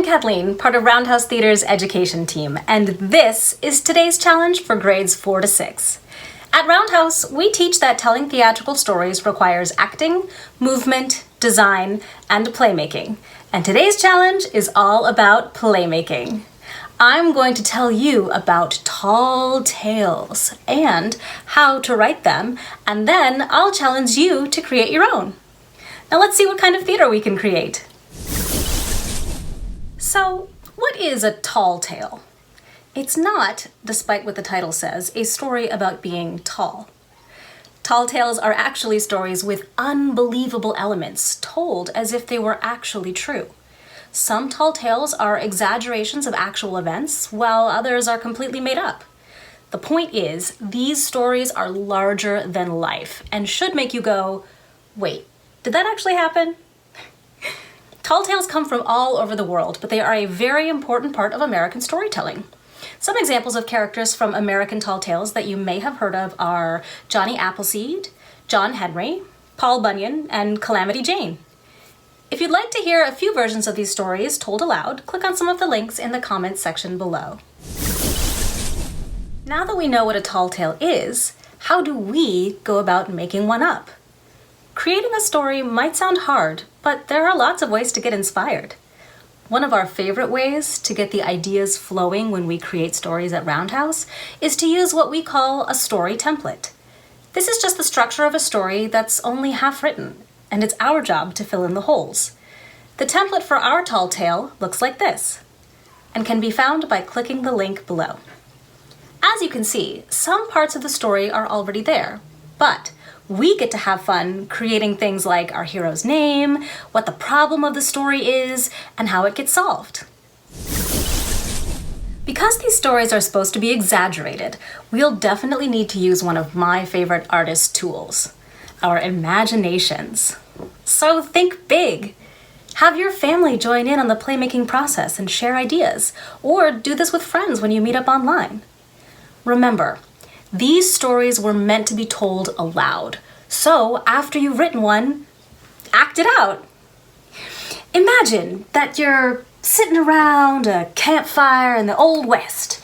Kathleen, part of Roundhouse Theater's education team, and this is today's challenge for grades 4 to 6. At Roundhouse, we teach that telling theatrical stories requires acting, movement, design, and playmaking. And today's challenge is all about playmaking. I'm going to tell you about tall tales and how to write them, and then I'll challenge you to create your own. Now let's see what kind of theater we can create. So, what is a tall tale? It's not, despite what the title says, a story about being tall. Tall tales are actually stories with unbelievable elements, told as if they were actually true. Some tall tales are exaggerations of actual events, while others are completely made up. The point is, these stories are larger than life and should make you go, wait, did that actually happen? Tall tales come from all over the world, but they are a very important part of American storytelling. Some examples of characters from American tall tales that you may have heard of are Johnny Appleseed, John Henry, Paul Bunyan, and Calamity Jane. If you'd like to hear a few versions of these stories told aloud, click on some of the links in the comments section below. Now that we know what a tall tale is, how do we go about making one up? Creating a story might sound hard, but there are lots of ways to get inspired. One of our favorite ways to get the ideas flowing when we create stories at Roundhouse is to use what we call a story template. This is just the structure of a story that's only half written, and it's our job to fill in the holes. The template for our tall tale looks like this, and can be found by clicking the link below. As you can see, some parts of the story are already there, but we get to have fun creating things like our hero's name, what the problem of the story is, and how it gets solved. Because these stories are supposed to be exaggerated, we'll definitely need to use one of my favorite artist tools, our imaginations. So think big. Have your family join in on the playmaking process and share ideas, or do this with friends when you meet up online. Remember, these stories were meant to be told aloud, so after you've written one, act it out. Imagine that you're sitting around a campfire in the Old West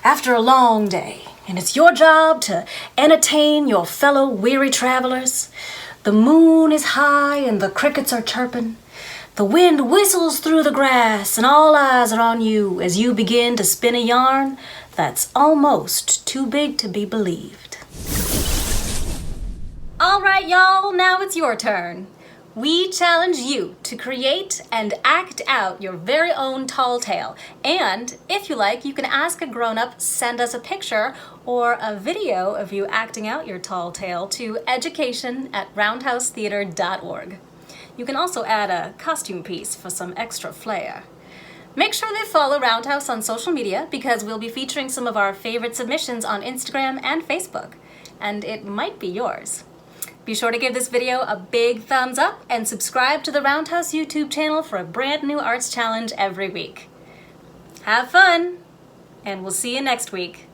after a long day, and it's your job to entertain your fellow weary travelers. The moon is high and the crickets are chirping. The wind whistles through the grass and all eyes are on you as you begin to spin a yarn that's almost too big to be believed. All right, y'all, now it's your turn. We challenge you to create and act out your very own tall tale. And if you like, you can ask a grown-up, send us a picture or a video of you acting out your tall tale to education@roundhousetheater.org. You can also add a costume piece for some extra flair. Make sure they follow Roundhouse on social media because we'll be featuring some of our favorite submissions on Instagram and Facebook, and it might be yours. Be sure to give this video a big thumbs up and subscribe to the Roundhouse YouTube channel for a brand new arts challenge every week. Have fun, and we'll see you next week.